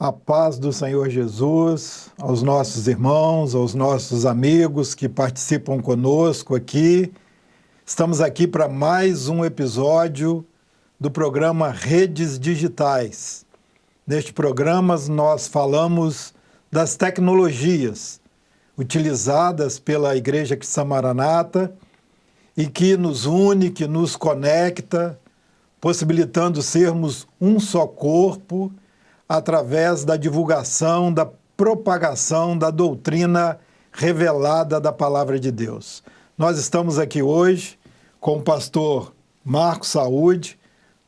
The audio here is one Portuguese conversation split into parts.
A paz do Senhor Jesus, aos nossos irmãos, aos nossos amigos que participam conosco aqui. Estamos aqui para mais um episódio do programa Redes Digitais. Neste programa nós falamos das tecnologias utilizadas pela Igreja Cristã Maranata e que nos une, que nos conecta, possibilitando sermos um só corpo, através da divulgação, da propagação da doutrina revelada da Palavra de Deus. Nós estamos aqui hoje com o pastor Marcos Saúde.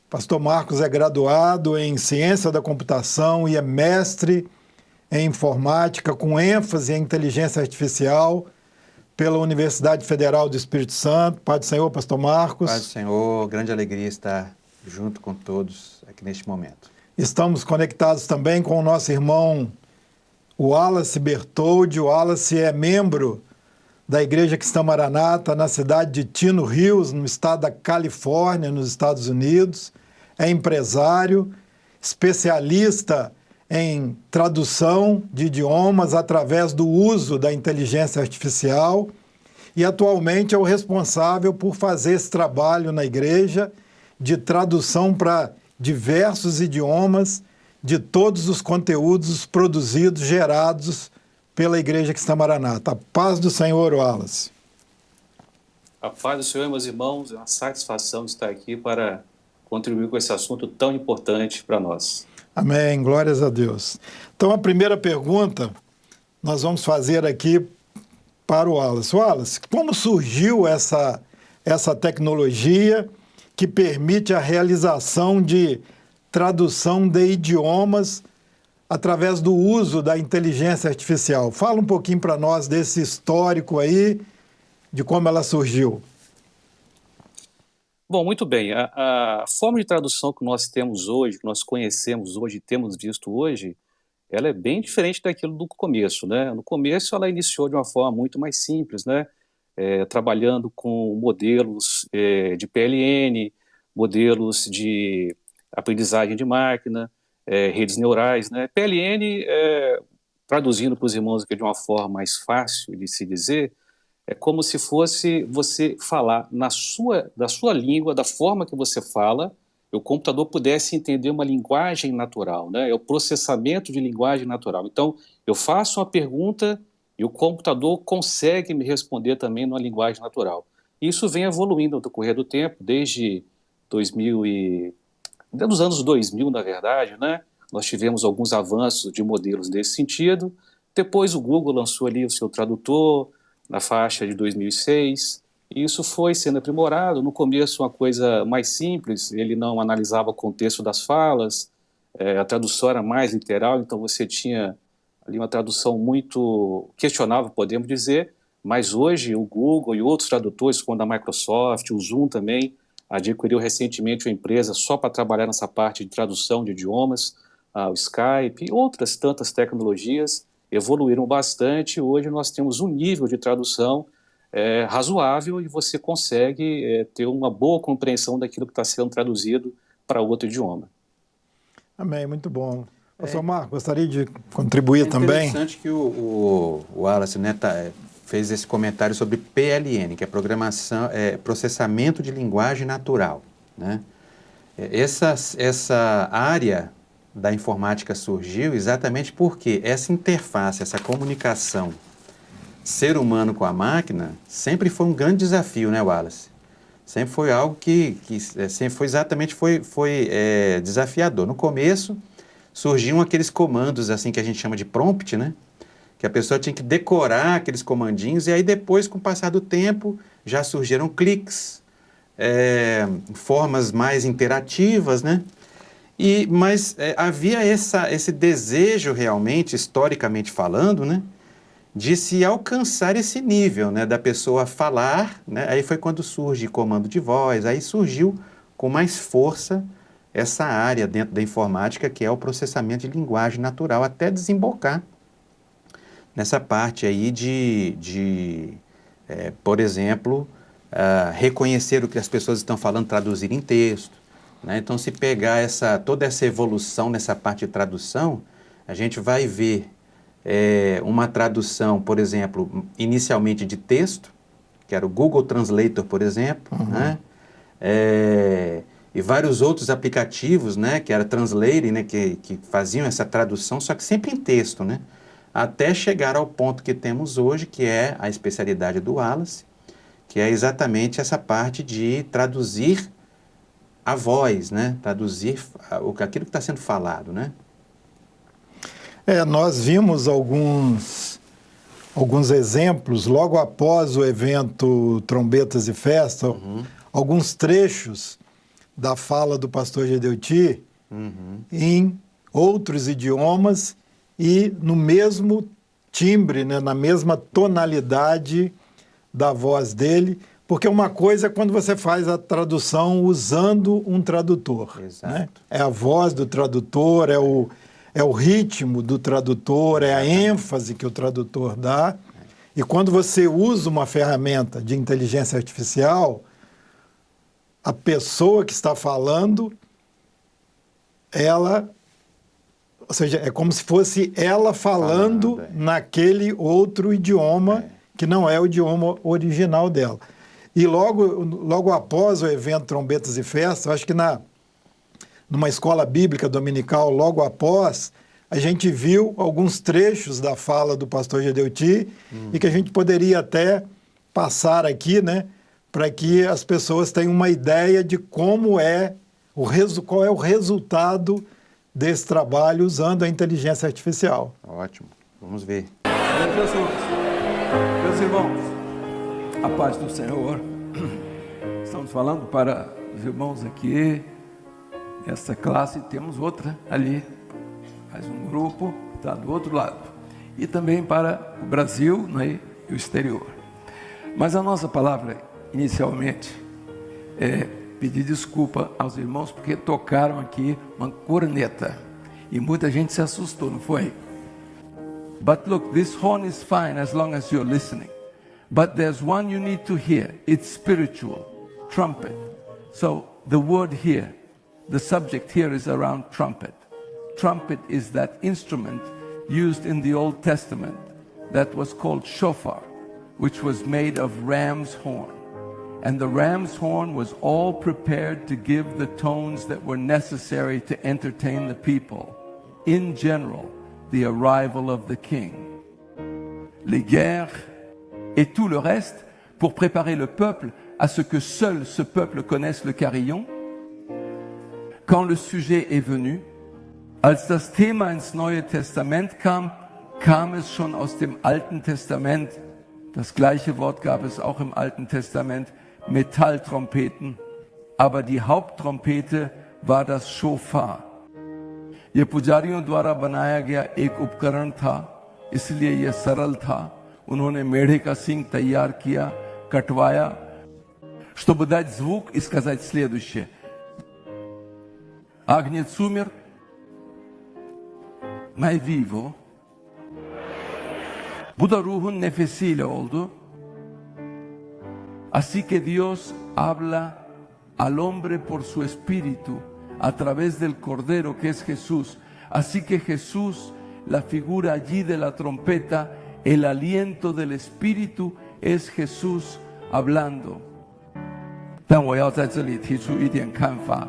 Pastor Marcos é graduado em Ciência da Computação e é mestre em Informática, com ênfase em Inteligência Artificial, pela Universidade Federal do Espírito Santo. Paz do Senhor, pastor Marcos. Paz do Senhor, grande alegria estar junto com todos aqui neste momento. Estamos conectados também com o nosso irmão Wallace Bertoldi. O Wallace é membro da Igreja Cristã Maranata na cidade de Tino Hills, no estado da Califórnia, nos Estados Unidos. É empresário, especialista em tradução de idiomas através do uso da inteligência artificial e atualmente é o responsável por fazer esse trabalho na igreja de tradução para diversos idiomas de todos os conteúdos produzidos, gerados pela Igreja Cristã Maranata. A paz do Senhor, Wallace. A paz do Senhor, meus irmãos, é uma satisfação estar aqui para contribuir com esse assunto tão importante para nós. Amém, glórias a Deus. Então, a primeira pergunta nós vamos fazer aqui para o Wallace. Wallace, como surgiu essa tecnologia que permite a realização de tradução de idiomas através do uso da inteligência artificial? Fala um pouquinho para nós desse histórico aí, de como ela surgiu. Bom, muito bem. A forma de tradução que nós temos hoje, que nós conhecemos hoje, temos visto hoje, ela é bem diferente daquilo do começo, né? No começo ela iniciou de uma forma muito mais simples, né? Trabalhando com modelos de PLN, modelos de aprendizagem de máquina, redes neurais, né? PLN, traduzindo para os irmãos aqui de uma forma mais fácil de se dizer, é como se fosse você falar da sua língua, da forma que você fala, e o computador pudesse entender uma linguagem natural, né? É o processamento de linguagem natural. Então, eu faço uma pergunta e o computador consegue me responder também numa linguagem natural. Isso vem evoluindo no decorrer do tempo, desde dos anos 2000, na verdade, né? Nós tivemos alguns avanços de modelos nesse sentido. Depois o Google lançou ali o seu tradutor, na faixa de 2006, e isso foi sendo aprimorado. No começo, uma coisa mais simples, ele não analisava o contexto das falas, a tradução era mais literal, então você tinha ali uma tradução muito questionável, podemos dizer, mas hoje o Google e outros tradutores, como a Microsoft, o Zoom também, adquiriu recentemente uma empresa só para trabalhar nessa parte de tradução de idiomas, o Skype e outras tantas tecnologias evoluíram bastante. Hoje nós temos um nível de tradução razoável e você consegue ter uma boa compreensão daquilo que está sendo traduzido para outro idioma. Amém, muito bom. Pastor Marcos, gostaria de contribuir também? É interessante que o Wallace, né, fez esse comentário sobre PLN, que é processamento de linguagem natural, né? Essa área da informática surgiu exatamente porque essa interface, essa comunicação ser humano com a máquina sempre foi um grande desafio, né, Wallace? Sempre foi algo que sempre foi desafiador. No começo surgiam aqueles comandos assim que a gente chama de prompt, né? Que a pessoa tinha que decorar aqueles comandinhos e aí depois, com o passar do tempo, já surgiram cliques, formas mais interativas, né? Mas havia esse desejo realmente, historicamente falando, né, de se alcançar esse nível, né, da pessoa falar, né? Aí foi quando surge comando de voz, aí surgiu com mais força essa área dentro da informática que é o processamento de linguagem natural, até desembocar nessa parte aí por exemplo, reconhecer o que as pessoas estão falando, traduzir em texto, né? Então, se pegar toda essa evolução nessa parte de tradução, a gente vai ver uma tradução, por exemplo, inicialmente de texto, que era o Google Translator, por exemplo, né? E vários outros aplicativos, né, que era Translate, né, que faziam essa tradução, só que sempre em texto, né? Até chegar ao ponto que temos hoje, que é a especialidade do Wallace, que é exatamente essa parte de traduzir a voz, né? Traduzir aquilo que está sendo falado, né? Nós vimos alguns exemplos logo após o evento Trombetas e Festa, alguns trechos da fala do pastor Gedeuti em outros idiomas e no mesmo timbre, né, na mesma tonalidade da voz dele, porque uma coisa é quando você faz a tradução usando um tradutor. Exato. Né? É a voz do tradutor, é o ritmo do tradutor, é a ênfase que o tradutor dá. E quando você usa uma ferramenta de inteligência artificial, a pessoa que está falando, ou seja, é como se fosse ela falando naquele outro idioma que não é o idioma original dela. E logo após o evento Trombetas e Festa, acho que numa escola bíblica dominical, logo após, a gente viu alguns trechos da fala do pastor Gedeuti e que a gente poderia até passar aqui, né, para que as pessoas tenham uma ideia de qual é o resultado desse trabalho usando a inteligência artificial. Ótimo. Vamos ver. Senhor Jesus, meus irmãos, a paz do Senhor. Estamos falando para os irmãos aqui, nessa classe, temos outra ali, mais um grupo, está do outro lado. E também para o Brasil, né, e o exterior. Mas a nossa palavra, inicialmente, é pedir desculpa aos irmãos, porque tocaram aqui uma corneta. E muita gente se assustou, não foi? But look, this horn is fine as long as you're listening. But there's one you need to hear. It's spiritual. Trumpet. So the word here, the subject here is around trumpet. Trumpet is that instrument used in the Old Testament that was called shofar, which was made of ram's horn. And the ram's horn was all prepared to give the tones that were necessary to entertain the people. In general, the arrival of the king. Les guerres et tout le reste pour préparer le peuple à ce que seul ce peuple connaisse le carillon. Quand le sujet est venu, als das Thema ins Neue Testament kam, kam es schon aus dem Alten Testament. Das gleiche Wort gab es auch im Alten Testament, Metalltrompeten. Aber die Haupttrompete war das Shofar. ये पुजारियों द्वारा बनाया गया एक उपकरण था, इसलिए यह सरल था. उन्होंने मेढ़े का सींग तैयार किया, कटवाया. Чтобы дать звук и сказать следующее. Агнец умер, may vivo. Bu da ruhun nefesiyle oldu. Así que Dios habla al hombre por su espíritu a través del Cordero que es Jesús. Así que Jesús, la figura allí de la trompeta, el aliento del Espíritu es Jesús hablando. 但我要在这里提出一点看法。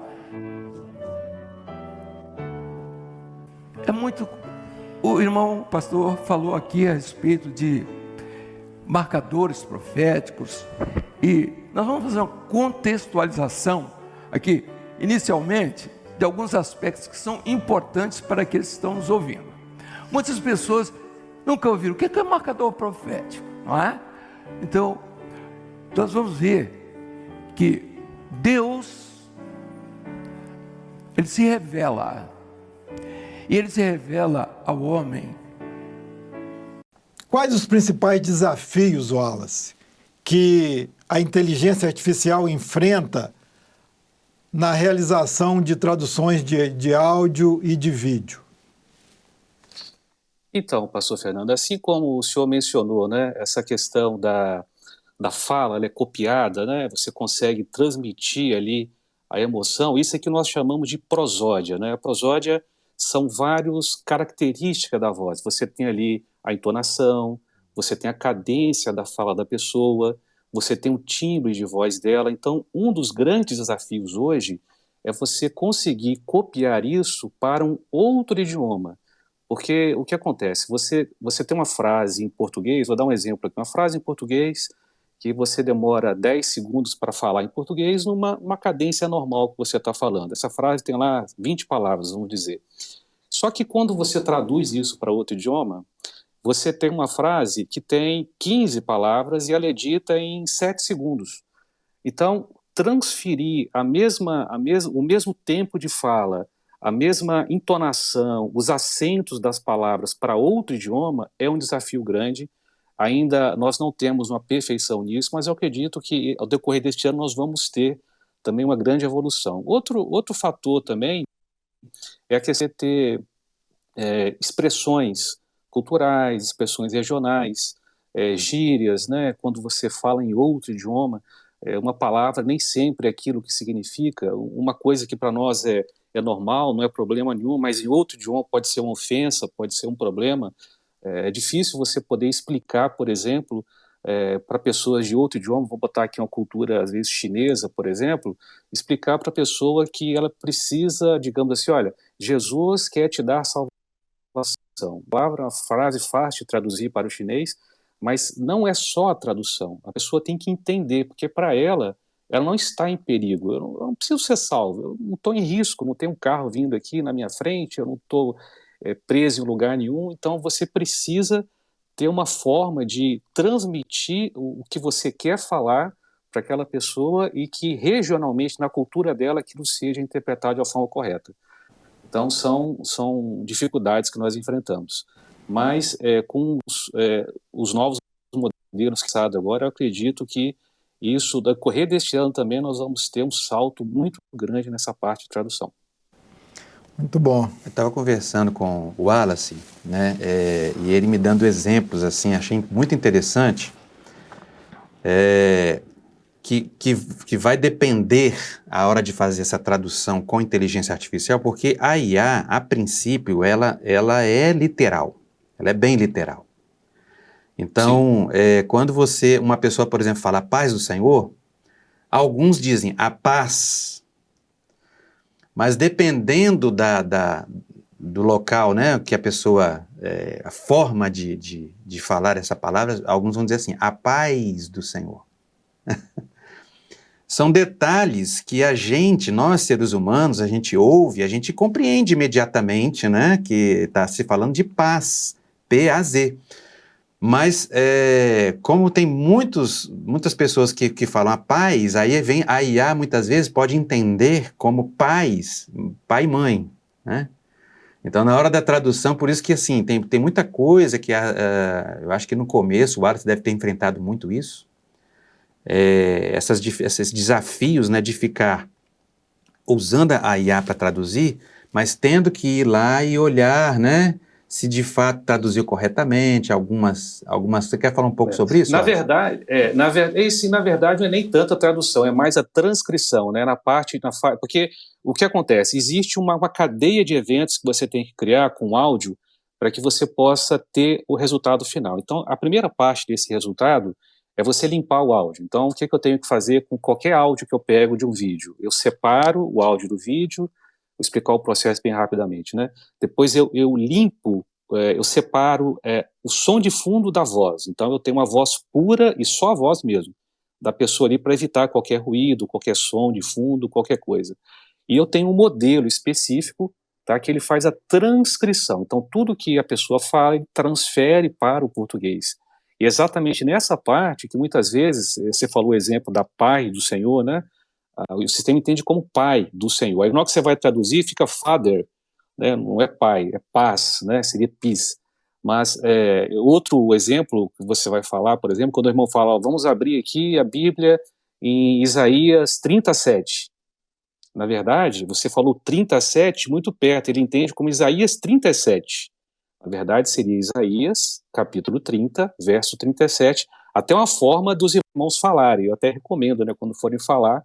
O irmão pastor falou aqui a respeito de marcadores proféticos e nós vamos fazer uma contextualização aqui, inicialmente, de alguns aspectos que são importantes para aqueles que estão nos ouvindo. Muitas pessoas nunca ouviram o que é marcador profético, não é? Então, nós vamos ver que Deus, Ele se revela, e Ele se revela ao homem. Quais os principais desafios, Wallace, que a inteligência artificial enfrenta na realização de traduções de áudio e de vídeo? Então, pastor Fernando, assim como o senhor mencionou, né, essa questão da fala, ela é copiada, né, você consegue transmitir ali a emoção, isso é que nós chamamos de prosódia, né? A prosódia são várias características da voz. Você tem ali a entonação, você tem a cadência da fala da pessoa, você tem o timbre de voz dela. Então, um dos grandes desafios hoje é você conseguir copiar isso para um outro idioma. Porque o que acontece? Você tem uma frase em português, vou dar um exemplo aqui, uma frase em português que você demora 10 segundos para falar em português numa cadência normal que você está falando. Essa frase tem lá 20 palavras, vamos dizer. Só que quando você traduz isso para outro idioma, você tem uma frase que tem 15 palavras e ela é dita em 7 segundos. Então, transferir o mesmo tempo de fala, a mesma entonação, os acentos das palavras para outro idioma é um desafio grande. Ainda nós não temos uma perfeição nisso, mas eu acredito que ao decorrer deste ano nós vamos ter também uma grande evolução. Outro fator também é a questão de ter expressões culturais, expressões regionais, gírias, né? Quando você fala em outro idioma, uma palavra nem sempre é aquilo que significa. Uma coisa que para nós é normal, não é problema nenhum, mas em outro idioma pode ser uma ofensa, pode ser um problema. É difícil você poder explicar, por exemplo, para pessoas de outro idioma, vou botar aqui uma cultura, às vezes, chinesa, por exemplo, explicar para a pessoa que ela precisa, digamos assim, olha, Jesus quer te dar salvação. A palavra, uma frase fácil de traduzir para o chinês, mas não é só a tradução. A pessoa tem que entender, porque para ela não está em perigo. Eu não preciso ser salvo, eu não estou em risco, não tem um carro vindo aqui na minha frente, eu não estou preso em lugar nenhum. Então você precisa ter uma forma de transmitir o que você quer falar para aquela pessoa e que regionalmente, na cultura dela, aquilo seja interpretado de uma forma correta. Então, são dificuldades que nós enfrentamos. Mas, com os novos modelos que saem agora, eu acredito que isso, no decorrer deste ano também, nós vamos ter um salto muito grande nessa parte de tradução. Muito bom. Eu estava conversando com o Wallace, né, e ele me dando exemplos, assim, achei muito interessante, que vai depender a hora de fazer essa tradução com inteligência artificial, porque a IA, a princípio, ela é literal, ela é bem literal. Então, quando uma pessoa, por exemplo, fala a paz do Senhor, alguns dizem a paz, mas dependendo do local, né, que a pessoa, a forma de falar essa palavra, alguns vão dizer assim, a paz do Senhor. São detalhes que nós seres humanos, a gente ouve, a gente compreende imediatamente, né, que está se falando de paz, P-A-Z. Mas, como tem muitas pessoas que falam a paz, aí vem a IA, muitas vezes, pode entender como pais, pai e mãe, né? Então, na hora da tradução, por isso que, assim, tem muita coisa que eu acho que no começo o Wallace deve ter enfrentado muito isso, esses desafios, né, de ficar usando a IA para traduzir, mas tendo que ir lá e olhar, né, se de fato traduziu corretamente, algumas. Você quer falar um pouco sobre isso? Na verdade, na verdade, não é nem tanto a tradução, é mais a transcrição, né, porque o que acontece? Existe uma cadeia de eventos que você tem que criar com áudio para que você possa ter o resultado final. Então, a primeira parte desse resultado é você limpar o áudio. Então, o que eu tenho que fazer com qualquer áudio que eu pego de um vídeo? Eu separo o áudio do vídeo, vou explicar o processo bem rapidamente, né? Depois eu limpo, eu separo o som de fundo da voz. Então, eu tenho uma voz pura e só a voz mesmo da pessoa ali para evitar qualquer ruído, qualquer som de fundo, qualquer coisa. E eu tenho um modelo específico, tá, que ele faz a transcrição. Então, tudo que a pessoa fala, ele transfere para o português. E exatamente nessa parte que muitas vezes, você falou o exemplo da Pai do Senhor, né? O sistema entende como Pai do Senhor. Aí na hora que você vai traduzir, fica Father, né? Não é Pai, é Paz, né? Seria Peace. Mas outro exemplo que você vai falar, por exemplo, quando o irmão fala, vamos abrir aqui a Bíblia em Isaías 37. Na verdade, você falou 37 muito perto, ele entende como Isaías 37. Na verdade, seria Isaías, capítulo 30, verso 37, até uma forma dos irmãos falarem. Eu até recomendo, né, quando forem falar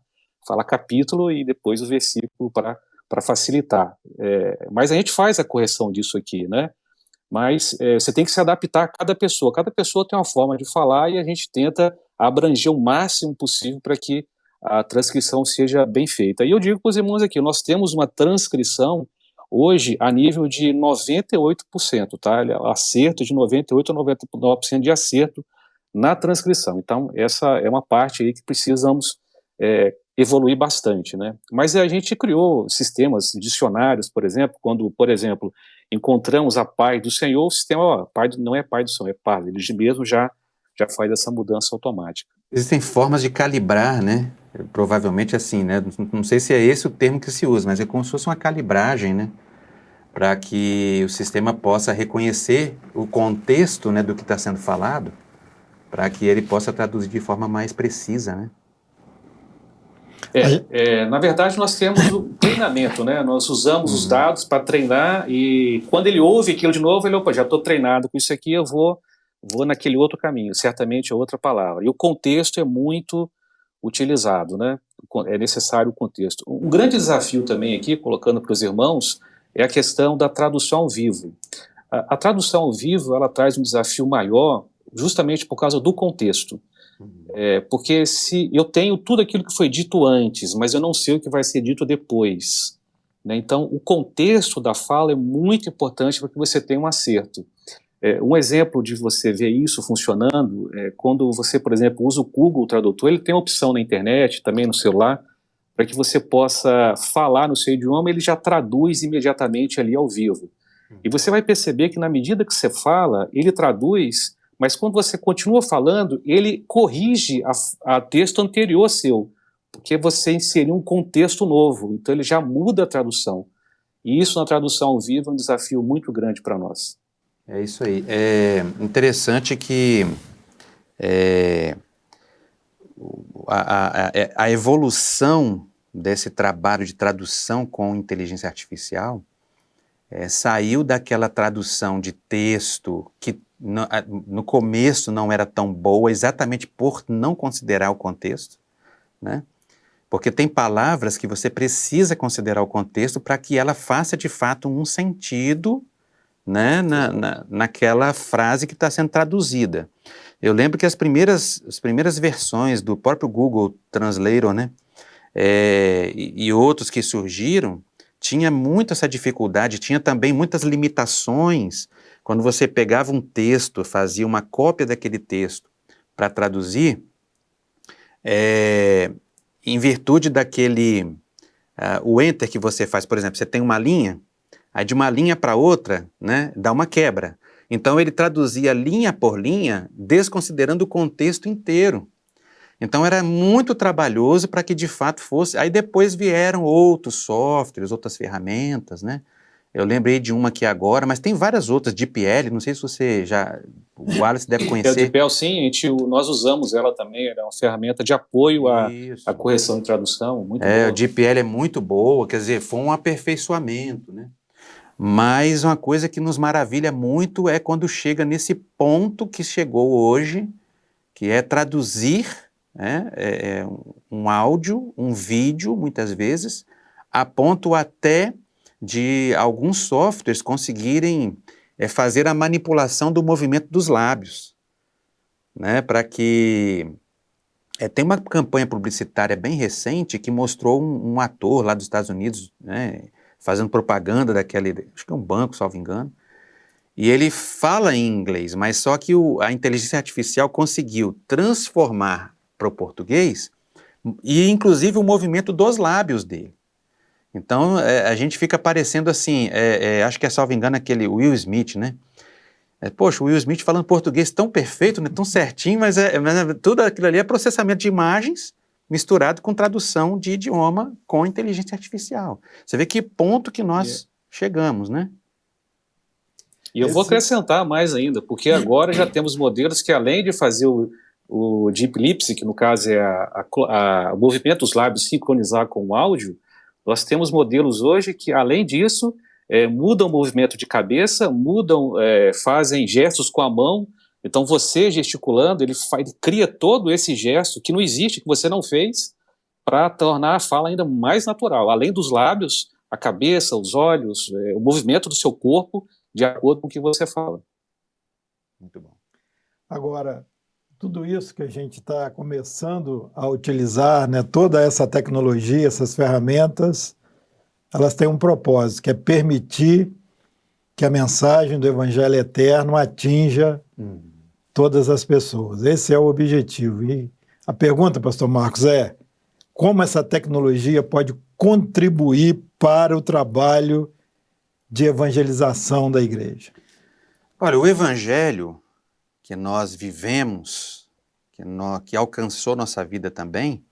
capítulo e depois o versículo para para facilitar. Mas a gente faz a correção disso aqui, né? Mas você tem que se adaptar a cada pessoa. Cada pessoa tem uma forma de falar e a gente tenta abranger o máximo possível para que a transcrição seja bem feita. E eu digo para os irmãos aqui, nós temos uma transcrição hoje a nível de 98%, tá? Acerto de 98% a 99% de acerto na transcrição. Então, essa é uma parte aí que precisamos evoluir bastante, né? Mas a gente criou sistemas, dicionários, por exemplo, quando, por exemplo, encontramos a paz do Senhor, o sistema, não é paz do Senhor, é paz, ele mesmo já faz essa mudança automática. Existem formas de calibrar, né? Provavelmente assim, né? Não sei se é esse o termo que se usa, mas é como se fosse uma calibragem, né? Para que o sistema possa reconhecer o contexto, né, do que está sendo falado, para que ele possa traduzir de forma mais precisa, né? Na verdade, nós temos o treinamento, né? Nós usamos os dados para treinar e quando ele ouve aquilo de novo, ele, opa, já estou treinado com isso aqui, eu vou naquele outro caminho, certamente é outra palavra. E o contexto é muito utilizado, né? É necessário o contexto. Um grande desafio também aqui, colocando para os irmãos, é a questão da tradução ao vivo. A tradução ao vivo, ela traz um desafio maior justamente por causa do contexto. Porque se eu tenho tudo aquilo que foi dito antes, mas eu não sei o que vai ser dito depois, né? Então, o contexto da fala é muito importante para que você tenha um acerto. Um exemplo de você ver isso funcionando é quando você, por exemplo, usa o Google Tradutor, ele tem uma opção na internet, também no celular, para que você possa falar no seu idioma, ele já traduz imediatamente ali ao vivo. E você vai perceber que na medida que você fala, ele traduz, mas quando você continua falando, ele corrige a texto anterior seu, porque você inseriu um contexto novo, então ele já muda a tradução. E isso na tradução ao vivo é um desafio muito grande para nós. É isso aí. É interessante que a evolução desse trabalho de tradução com inteligência artificial saiu daquela tradução de texto que no começo não era tão boa, exatamente por não considerar o contexto, né? Porque tem palavras que você precisa considerar o contexto para que ela faça de fato um sentido, né, naquela frase que está sendo traduzida. Eu lembro que as primeiras versões do próprio Google Translator, né, e outros que surgiram, tinha muito essa dificuldade, tinha também muitas limitações. Quando você pegava um texto, fazia uma cópia daquele texto para traduzir, em virtude daquele, o enter que você faz, por exemplo, você tem uma linha, aí de uma linha para outra, né, dá uma quebra. Então ele traduzia linha por linha, desconsiderando o contexto inteiro. Então era muito trabalhoso para que de fato fosse. Aí depois vieram outros softwares, outras ferramentas, né? Eu lembrei de uma aqui agora, mas tem várias outras, DeepL, não sei se você já... O Wallace deve conhecer. A DeepL, sim, nós usamos ela também, era uma ferramenta de apoio à correção e tradução, muito boa. A DeepL é muito boa, quer dizer, foi um aperfeiçoamento, né? Mas uma coisa que nos maravilha muito é quando chega nesse ponto que chegou hoje, que é traduzir um áudio, um vídeo, muitas vezes, a ponto até de alguns softwares conseguirem fazer a manipulação do movimento dos lábios, né, para que... tem uma campanha publicitária bem recente que mostrou um ator lá dos Estados Unidos, né, fazendo propaganda daquele, acho que é um banco, salvo engano, e ele fala em inglês, mas só que a inteligência artificial conseguiu transformar para o português e inclusive o movimento dos lábios dele. Então a gente fica parecendo assim, acho que é, salvo engano, aquele Will Smith, né? Poxa, o Will Smith falando português tão perfeito, né, tão certinho, mas tudo aquilo ali é processamento de imagens misturado com tradução de idioma com inteligência artificial. Você vê que ponto que nós chegamos, né? E eu vou acrescentar mais ainda, porque agora já temos modelos que, além de fazer o Deep Lips, que no caso é o movimento dos lábios sincronizar com o áudio, nós temos modelos hoje que, além disso, mudam o movimento de cabeça, fazem gestos com a mão. Então você gesticulando, ele cria todo esse gesto que não existe, que você não fez, para tornar a fala ainda mais natural. Além dos lábios, a cabeça, os olhos, o movimento do seu corpo de acordo com o que você fala. Muito bom. Agora, tudo isso que a gente está começando a utilizar, né, toda essa tecnologia, essas ferramentas, elas têm um propósito, que é permitir que a mensagem do Evangelho eterno atinja todas as pessoas. Esse é o objetivo. E a pergunta, pastor Marcos, é como essa tecnologia pode contribuir para o trabalho de evangelização da igreja? Olha, o Evangelho que nós vivemos, que alcançou nossa vida também,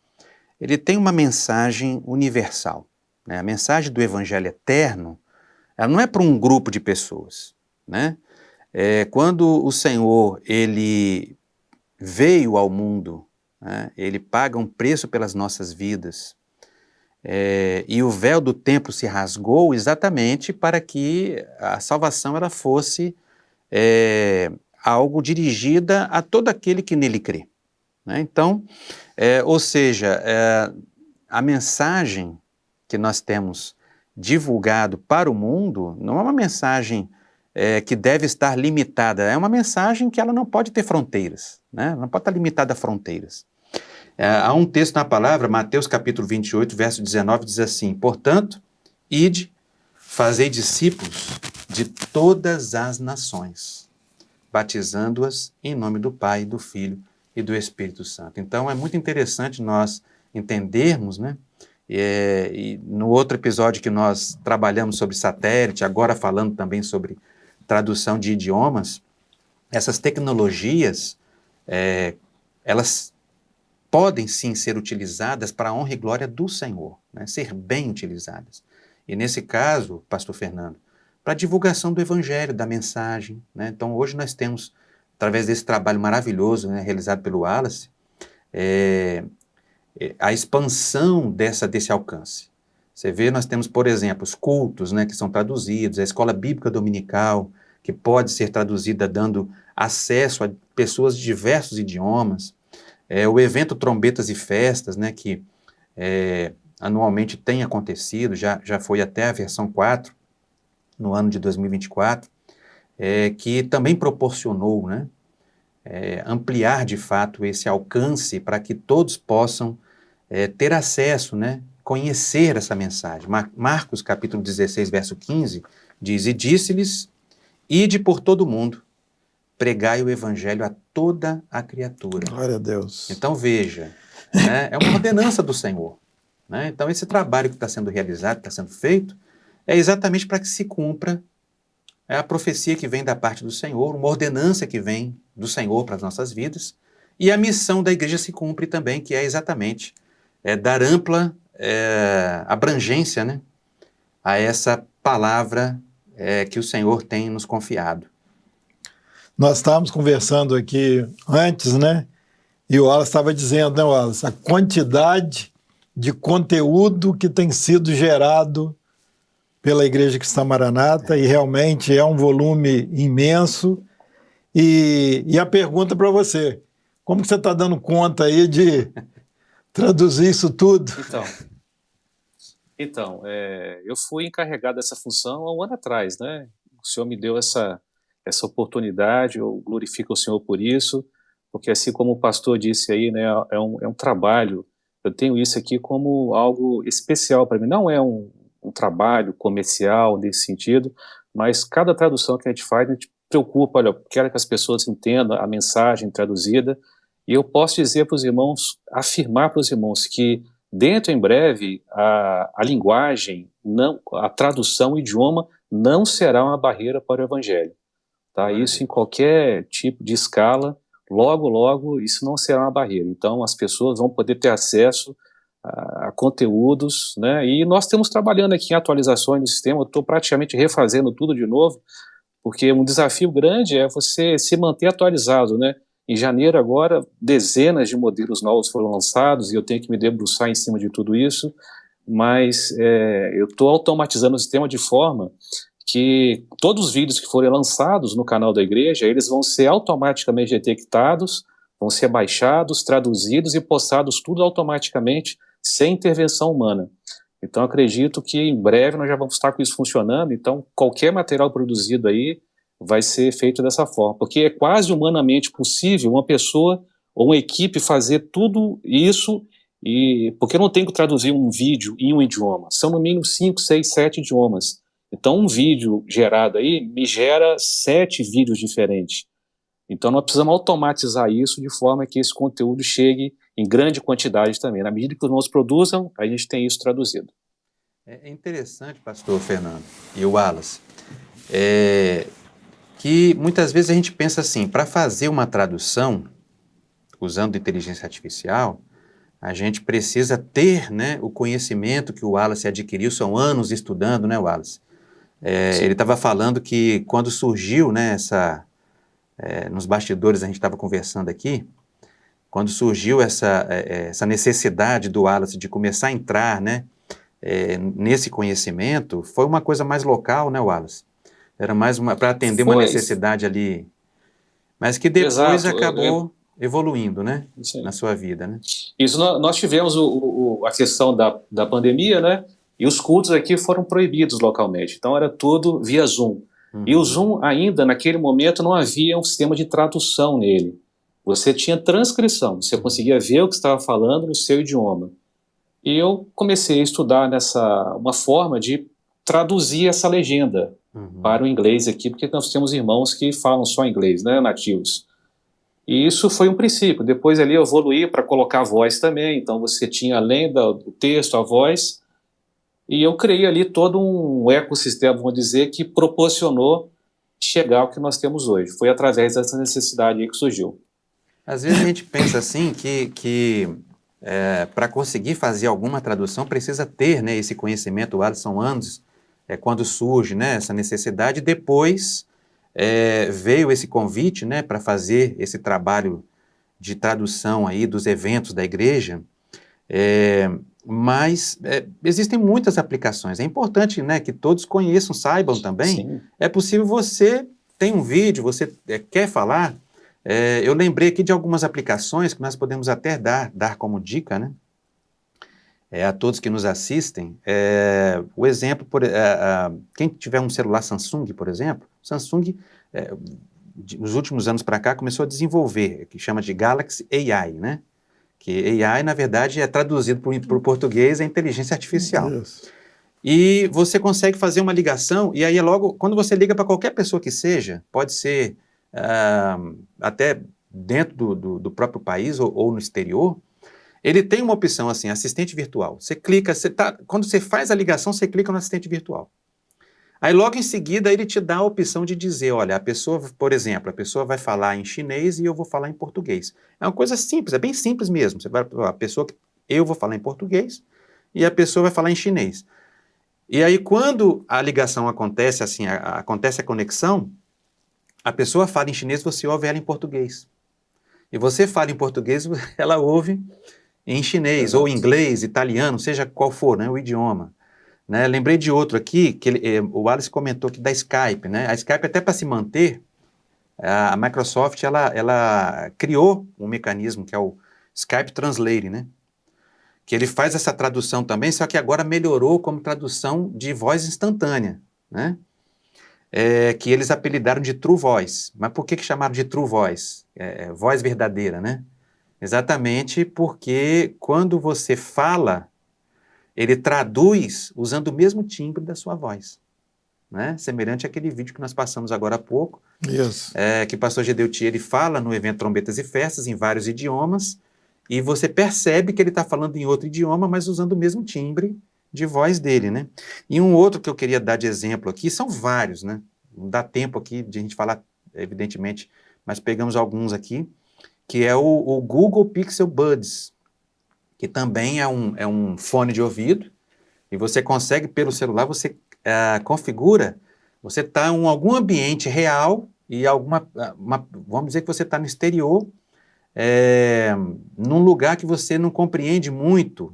ele tem uma mensagem universal, né? A mensagem do Evangelho eterno, ela não é para um grupo de pessoas, né? Quando o Senhor, ele veio ao mundo, né? Ele paga um preço pelas nossas vidas, e o véu do templo se rasgou exatamente para que a salvação ela fosse algo dirigida a todo aquele que nele crê, né? Então, ou seja, a mensagem que nós temos divulgado para o mundo não é uma mensagem que deve estar limitada, é uma mensagem que ela não pode ter fronteiras, né? Não pode estar limitada a fronteiras. Há um texto na palavra, Mateus capítulo 28, verso 19, diz assim: portanto, ide, fazei discípulos de todas as nações, batizando-as em nome do Pai, do Filho e do Espírito Santo. Então é muito interessante nós entendermos, né? E no outro episódio que nós trabalhamos sobre satélite, agora falando também sobre tradução de idiomas, essas tecnologias, elas podem sim ser utilizadas para a honra e glória do Senhor, né? Ser bem utilizadas. E nesse caso, pastor Fernando, para a divulgação do Evangelho, da mensagem, né? Então hoje nós temos, através desse trabalho maravilhoso, né, realizado pelo Wallace, a expansão desse alcance. Você vê, nós temos, por exemplo, os cultos, né, que são traduzidos, a escola bíblica dominical, que pode ser traduzida dando acesso a pessoas de diversos idiomas, o evento Trombetas e Festas, né, que anualmente tem acontecido, já foi até a versão 4, no ano de 2024, que também proporcionou, né, ampliar de fato esse alcance para que todos possam ter acesso, né, conhecer essa mensagem. Marcos capítulo 16, verso 15, diz: e disse-lhes, ide por todo o mundo, pregai o evangelho a toda a criatura. Glória a Deus. Então veja, né, é uma ordenança do Senhor, né? Então esse trabalho que está sendo realizado, que está sendo feito, é exatamente para que se cumpra a profecia que vem da parte do Senhor, uma ordenança que vem do Senhor para as nossas vidas, e a missão da igreja se cumpre também, que é exatamente dar ampla abrangência, né, a essa palavra que o Senhor tem nos confiado. Nós estávamos conversando aqui antes, né? E o Wallace estava dizendo, né, Wallace, a quantidade de conteúdo que tem sido gerado pela Igreja Cristã Maranata, e realmente é um volume imenso. E a pergunta para você, como que você está dando conta aí de traduzir isso tudo? Então, eu fui encarregado dessa função há um ano atrás, né? O Senhor me deu essa oportunidade, eu glorifico o Senhor por isso, porque assim como o pastor disse aí, né, é um trabalho, eu tenho isso aqui como algo especial para mim, não é um trabalho comercial nesse sentido, mas cada tradução que a gente faz, a gente preocupa, olha, eu quero que as pessoas entendam a mensagem traduzida, e eu posso dizer para os irmãos, afirmar para os irmãos que dentro em breve a linguagem, a tradução, o idioma não será uma barreira para o evangelho, tá? Isso em qualquer tipo de escala, logo isso não será uma barreira. Então as pessoas vão poder ter acesso a conteúdos, né? E nós estamos trabalhando aqui em atualizações do sistema, eu estou praticamente refazendo tudo de novo, porque um desafio grande é você se manter atualizado, né? Em janeiro agora, dezenas de modelos novos foram lançados e eu tenho que me debruçar em cima de tudo isso, mas eu estou automatizando o sistema de forma que todos os vídeos que forem lançados no canal da igreja, eles vão ser automaticamente detectados, vão ser baixados, traduzidos e postados tudo automaticamente, sem intervenção humana. Então, acredito que em breve nós já vamos estar com isso funcionando. Então, qualquer material produzido aí vai ser feito dessa forma, porque é quase humanamente possível uma pessoa ou uma equipe fazer tudo isso, porque eu não tenho que traduzir um vídeo em um idioma, são no mínimo 5, 6, 7 idiomas. Então, um vídeo gerado aí me gera 7 vídeos diferentes. Então, nós precisamos automatizar isso de forma que esse conteúdo chegue em grande quantidade também. Na medida que os irmãos produzam, a gente tem isso traduzido. É interessante, pastor Fernando e o Wallace, que muitas vezes a gente pensa assim, para fazer uma tradução usando inteligência artificial, a gente precisa ter, né, o conhecimento que o Wallace adquiriu, são anos estudando, né, Wallace? Ele estava falando que quando surgiu, né, nos bastidores a gente estava conversando aqui, quando surgiu essa necessidade do Wallace de começar a entrar, né, nesse conhecimento, foi uma coisa mais local, né, Wallace? Era mais para atender uma necessidade ali, mas que depois acabou evoluindo, né, na sua vida, né? Isso, nós tivemos a questão da pandemia, né, e os cultos aqui foram proibidos localmente, então era tudo via Zoom. E o Zoom ainda, naquele momento, não havia um sistema de tradução nele. Você tinha transcrição, você conseguia ver o que estava falando no seu idioma. E eu comecei a estudar uma forma de traduzir essa legenda para o inglês aqui, porque nós temos irmãos que falam só inglês, né, nativos. E isso foi um princípio. Depois ali eu evoluí para colocar a voz também, então você tinha além do texto, a voz, e eu criei ali todo um ecossistema, vamos dizer, que proporcionou chegar ao que nós temos hoje. Foi através dessa necessidade aí que surgiu. Às vezes a gente pensa assim que para conseguir fazer alguma tradução precisa ter, né, esse conhecimento, são anos, quando surge, né, essa necessidade, depois veio esse convite, né, para fazer esse trabalho de tradução aí dos eventos da igreja, mas existem muitas aplicações. É importante, né, que todos conheçam, saibam também. Sim. É possível você tem um vídeo, você quer falar. Eu lembrei aqui de algumas aplicações que nós podemos até dar como dica, né, a todos que nos assistem. O exemplo, quem tiver um celular Samsung, por exemplo, Samsung, nos últimos anos para cá, começou a desenvolver, que chama de Galaxy AI, né? Que AI, na verdade, é traduzido para o português, é inteligência artificial. Isso. E você consegue fazer uma ligação, e aí logo, quando você liga para qualquer pessoa que seja, pode ser até dentro do próprio país ou no exterior, ele tem uma opção assim, assistente virtual. Você clica, quando você faz a ligação, você clica no assistente virtual. Aí logo em seguida ele te dá a opção de dizer, olha, a pessoa, por exemplo, a pessoa vai falar em chinês e eu vou falar em português. É uma coisa simples, é bem simples mesmo. Eu vou falar em português e a pessoa vai falar em chinês. E aí quando a ligação acontece, assim, acontece a conexão, a pessoa fala em chinês, você ouve ela em português. E você fala em português, ela ouve em chinês, exato, ou inglês, italiano, seja qual for, né, o idioma. Né? Lembrei de outro aqui, que o Wallace comentou aqui da Skype. Né? A Skype, até para se manter, a Microsoft ela criou um mecanismo que é o Skype Translate, né? Que ele faz essa tradução também, só que agora melhorou como tradução de voz instantânea, né? Que eles apelidaram de True Voice. Mas por que chamaram de True Voice? Voz verdadeira, né? Exatamente porque quando você fala, ele traduz usando o mesmo timbre da sua voz, né? Semelhante àquele vídeo que nós passamos agora há pouco, que o pastor Gedeuti, ele fala no evento Trombetas e Festas em vários idiomas, e você percebe que ele está falando em outro idioma, mas usando o mesmo timbre de voz dele, né? E um outro que eu queria dar de exemplo aqui, são vários, né? Não dá tempo aqui de a gente falar, evidentemente, mas pegamos alguns aqui, que é o Google Pixel Buds, que também é um fone de ouvido, e você consegue, pelo celular, você configura, você está em algum ambiente real, e vamos dizer que você está no exterior, num lugar que você não compreende muito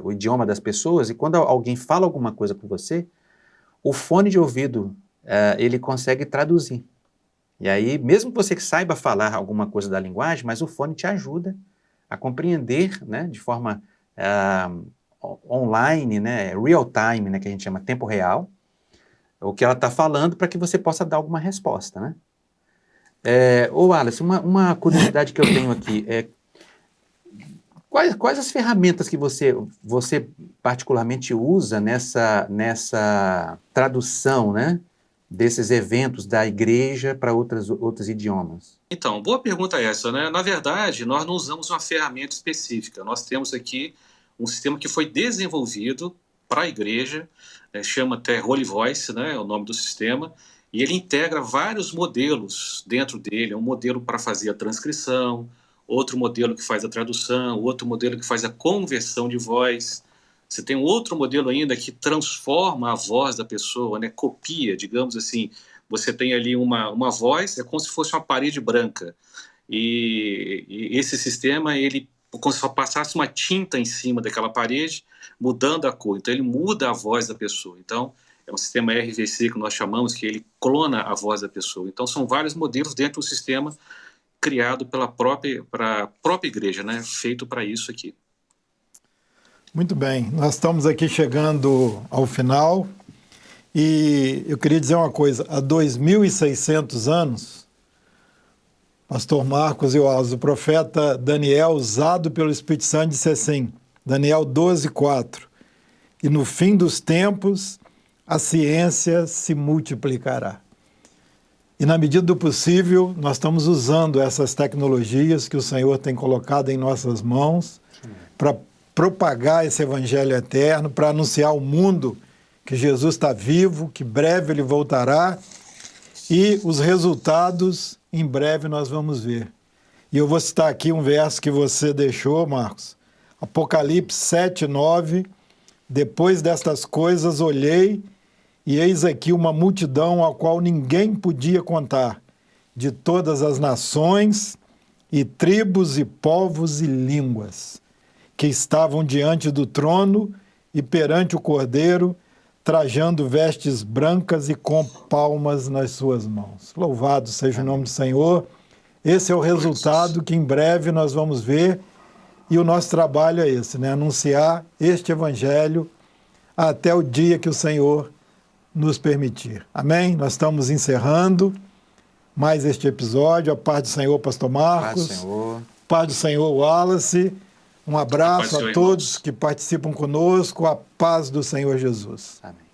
o idioma das pessoas, e quando alguém fala alguma coisa com você, o fone de ouvido, ele consegue traduzir. E aí, mesmo que você saiba falar alguma coisa da linguagem, mas o fone te ajuda a compreender, né, de forma online, né, real time, né, que a gente chama tempo real, o que ela está falando para que você possa dar alguma resposta, né? Ô Wallace, uma curiosidade que eu tenho aqui é quais as ferramentas que você particularmente usa nessa tradução, né, desses eventos da igreja para outros idiomas? Então, boa pergunta essa, né? Na verdade, nós não usamos uma ferramenta específica. Nós temos aqui um sistema que foi desenvolvido para a igreja, chama até Holy Voice, né? É o nome do sistema, e ele integra vários modelos dentro dele. É um modelo para fazer a transcrição, outro modelo que faz a tradução, outro modelo que faz a conversão de voz. Você tem um outro modelo ainda que transforma a voz da pessoa, né? Copia, digamos assim. Você tem ali uma voz, é como se fosse uma parede branca. E esse sistema, ele, como se passasse uma tinta em cima daquela parede, mudando a cor. Então, ele muda a voz da pessoa. Então, é um sistema RVC que nós chamamos, que ele clona a voz da pessoa. Então, são vários modelos dentro do sistema criado para a própria igreja, né? Feito para isso aqui. Muito bem, nós estamos aqui chegando ao final. E eu queria dizer uma coisa, há 2.600 anos, pastor Marcos e o profeta Daniel, usado pelo Espírito Santo, disse assim, Daniel 12:4, e no fim dos tempos a ciência se multiplicará. E na medida do possível, nós estamos usando essas tecnologias que o Senhor tem colocado em nossas mãos para propagar esse evangelho eterno, para anunciar ao mundo que Jesus está vivo, que breve ele voltará, e os resultados em breve nós vamos ver. E eu vou citar aqui um verso que você deixou, Marcos, Apocalipse 7:9, depois destas coisas olhei, e eis aqui uma multidão a qual ninguém podia contar, de todas as nações, e tribos, e povos, e línguas, que estavam diante do trono e perante o Cordeiro, trajando vestes brancas e com palmas nas suas mãos. Louvado seja o nome do Senhor. Esse é o resultado que em breve nós vamos ver, e o nosso trabalho é esse, né? Anunciar este evangelho até o dia que o Senhor nos permitir. Amém? Nós estamos encerrando mais este episódio. A paz do Senhor, pastor Marcos. Paz do Senhor. Paz do Senhor, Wallace. Um abraço a todos que participam conosco. A paz do Senhor Jesus. Amém.